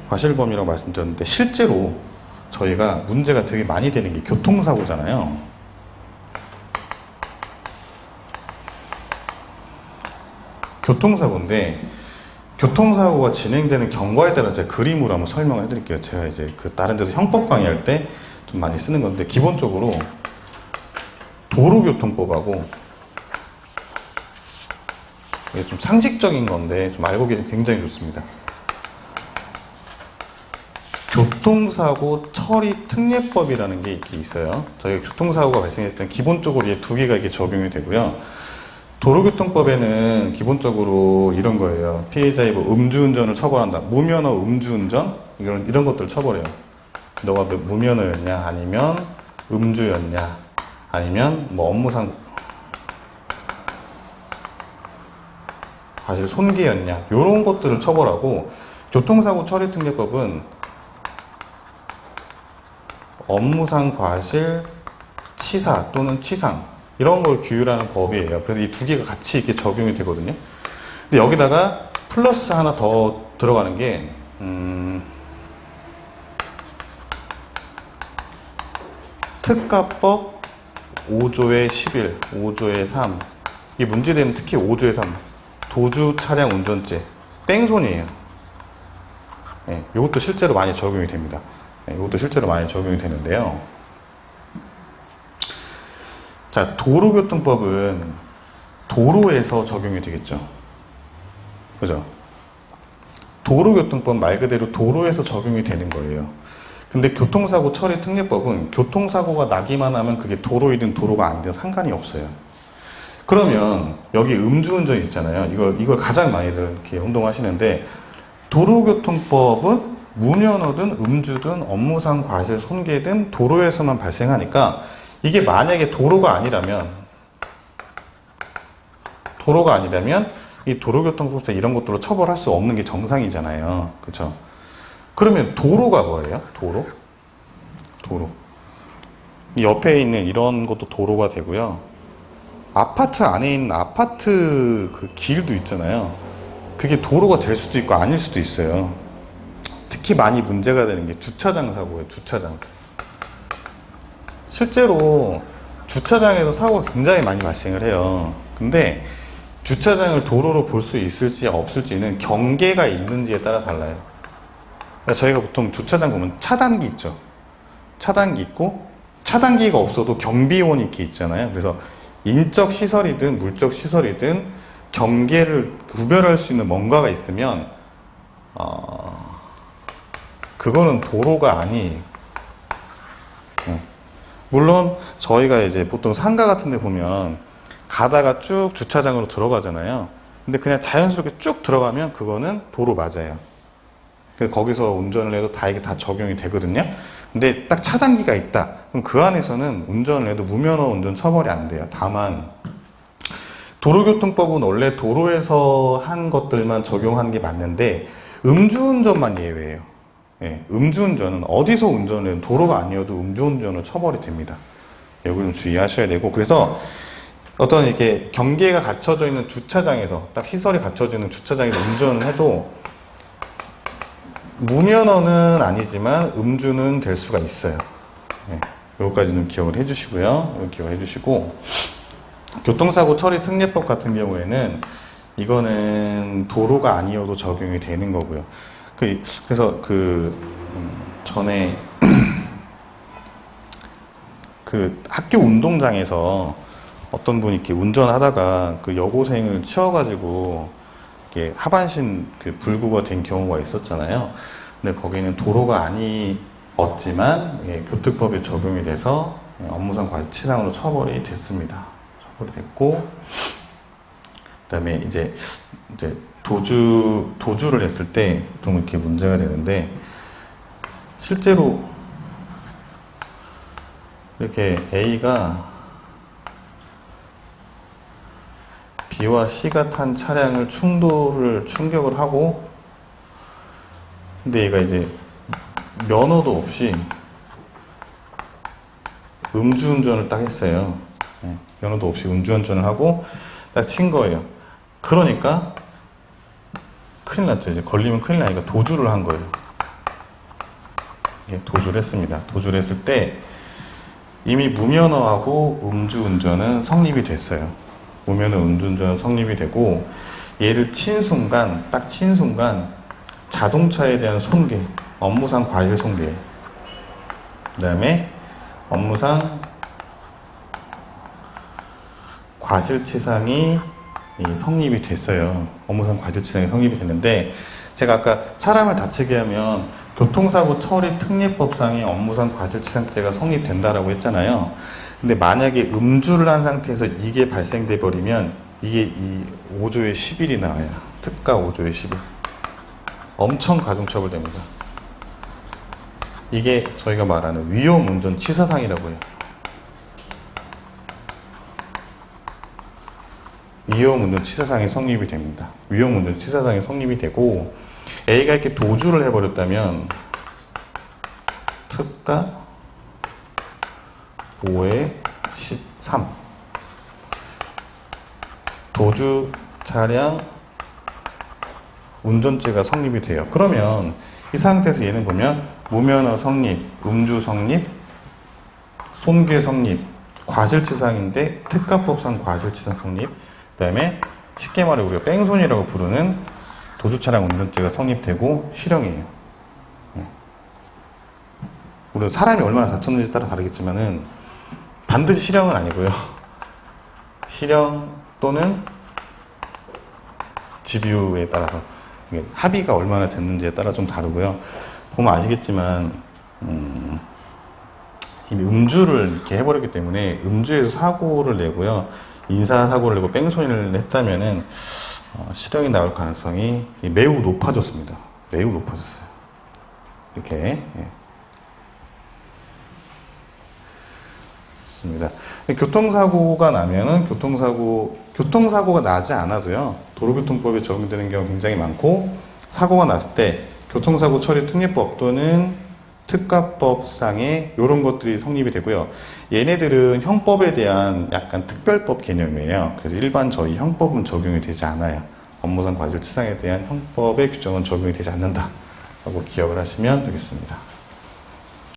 과실범위라고 말씀드렸는데 실제로 저희가 문제가 되게 많이 되는 게 교통사고잖아요. 교통사고인데 교통사고가 진행되는 경과에 따라 제가 그림으로 한번 설명을 해드릴게요. 제가 이제 그 다른 데서 형법 강의할 때 좀 많이 쓰는 건데 기본적으로 도로교통법하고 이게 좀 상식적인 건데 좀 알고 계시면 굉장히 좋습니다. 교통사고 처리 특례법이라는 게 이렇게 있어요. 저희가 교통사고가 발생했을 때 기본적으로 이 두 개가 이게 적용이 되고요. 도로교통법에는 기본적으로 이런 거예요. 피해자의 뭐 음주운전을 처벌한다. 무면허 음주운전 이런 것들을 처벌해요. 너가 무면허였냐 아니면 음주였냐 아니면 뭐 업무상 과실 손괴였냐 이런 것들을 처벌하고 교통사고 처리 특례법은 업무상 과실, 치사 또는 치상 이런 걸 규율하는 법이에요. 그래서 이 두 개가 같이 이렇게 적용이 되거든요. 근데 여기다가 플러스 하나 더 들어가는 게 특가법 5조의 11, 5조의 3 이게 문제되면 특히 5조의 3 도주 차량 운전죄 뺑소니예요. 네, 이것도 실제로 많이 적용이 됩니다. 네, 이것도 실제로 많이 적용이 되는데요. 자, 도로교통법은 도로에서 적용이 되겠죠. 그죠? 도로교통법 말 그대로 도로에서 적용이 되는 거예요. 근데 교통사고 처리 특례법은 교통사고가 나기만 하면 그게 도로이든 도로가 아니든 상관이 없어요. 그러면 여기 음주운전 있잖아요. 이걸 가장 많이들 이렇게 혼동하시는데 도로교통법은 무면허든 음주든 업무상 과실 손괴든 도로에서만 발생하니까 이게 만약에 도로가 아니라면 이 도로교통법상 이런 것들로 처벌할 수 없는 게 정상이잖아요. 그렇죠? 그러면 도로가 뭐예요? 도로. 이 옆에 있는 이런 것도 도로가 되고요. 아파트 안에 있는 아파트 그 길도 있잖아요. 그게 도로가 될 수도 있고 아닐 수도 있어요. 특히 많이 문제가 되는 게 주차장 사고예요. 주차장. 실제로 주차장에서 사고가 굉장히 많이 발생을 해요. 근데 주차장을 도로로 볼 수 있을지 없을지는 경계가 있는지에 따라 달라요. 그러니까 저희가 보통 주차장 보면 차단기 있죠. 차단기 있고 차단기가 없어도 경비원이 이렇게 있잖아요. 그래서 인적 시설이든 물적 시설이든 경계를 구별할 수 있는 뭔가가 있으면 그거는 도로가 아니에요. 물론 저희가 이제 보통 상가 같은 데 보면 가다가 쭉 주차장으로 들어가잖아요. 근데 그냥 자연스럽게 쭉 들어가면 그거는 도로 맞아요. 그래서 거기서 운전을 해도 다 이게 다 적용이 되거든요. 근데 딱 차단기가 있다. 그럼 그 안에서는 운전을 해도 무면허 운전 처벌이 안 돼요. 다만 도로교통법은 원래 도로에서 한 것들만 적용하는 게 맞는데 음주운전만 예외예요. 예, 음주운전은 어디서 운전을 해도 도로가 아니어도 음주운전은 처벌이 됩니다. 이거 좀 주의하셔야 되고 그래서 어떤 이렇게 경계가 갖춰져 있는 주차장에서 딱 시설이 갖춰져 있는 주차장에서 운전을 해도 무면허는 아니지만 음주는 될 수가 있어요. 네, 요거까지는 기억을 해주시고요. 이거 기억해 주시고 교통사고 처리 특례법 같은 경우에는 이거는 도로가 아니어도 적용이 되는 거고요. 그래서 전에 그 학교 운동장에서 어떤 분이 이렇게 운전하다가 그 여고생을 치워가지고 이렇게 하반신 그 불구가 된 경우가 있었잖아요. 근데 거기는 도로가 아니었지만 교특법에 적용이 돼서 업무상 과실치상으로 처벌이 됐습니다. 처벌이 됐고, 그다음에 이제 도주를 했을 때 보통 이렇게 문제가 되는데 실제로 이렇게 A가 B와 C가 탄 차량을 충격을 하고 근데 얘가 이제 면허도 없이 음주운전을 딱 했어요. 네, 면허도 없이 음주운전을 하고 딱 친 거예요. 그러니까 큰일 났죠. 이제 걸리면 큰일 나니까 도주를 한 거예요. 예, 도주를 했습니다. 도주를 했을 때 이미 무면허하고 음주운전은 성립이 됐어요. 무면허 음주운전은 성립이 되고 얘를 친 순간, 딱 친 순간 자동차에 대한 손괴, 업무상 과실 손괴, 그 다음에 업무상 과실치상이 성립이 됐어요. 업무상 과실치상이 성립이 됐는데 제가 아까 사람을 다치게 하면 교통사고 처리 특례법상의 업무상 과실치상죄가 성립된다라고 했잖아요. 근데 만약에 음주를 한 상태에서 이게 발생돼 버리면 이게 이 5조의 11이 나와요. 특가 5조의 11. 엄청 가중처벌됩니다. 이게 저희가 말하는 위험운전 치사상이라고 해요. 위험운전 치사상이 성립이 됩니다. 위험운전 치사상이 성립이 되고 A가 이렇게 도주를 해버렸다면 특가 5의 13 도주 차량 운전죄가 성립이 돼요. 그러면 이 상태에서 얘는 보면 무면허 성립, 음주 성립, 손괴 성립, 과실치상인데 특가법상 과실치상 성립, 그 다음에 쉽게 말해 우리가 뺑소니라고 부르는 도주차량 운전죄가 성립되고 실형이에요. 물론 사람이 얼마나 다쳤는지에 따라 다르겠지만은 반드시 실형은 아니고요. 실형 또는 집유에 따라서 합의가 얼마나 됐는지에 따라 좀 다르고요. 보면 아시겠지만 이미 음주를 이렇게 해버렸기 때문에 음주에서 사고를 내고요. 인사사고를 내고 뺑소니를 했다면은 실형이 나올 가능성이 매우 높아졌습니다. 매우 높아졌어요. 이렇게. 예. 좋습니다. 교통사고가 나면은 교통사고가 나지 않아도요. 도로교통법에 적용되는 경우 굉장히 많고, 사고가 났을 때 교통사고 처리 특례법 또는 특가법상에 이런 것들이 성립이 되고요. 얘네들은 형법에 대한 약간 특별법 개념이에요. 그래서 일반 저희 형법은 적용이 되지 않아요. 업무상 과실치상에 대한 형법의 규정은 적용이 되지 않는다 라고 기억을 하시면 되겠습니다.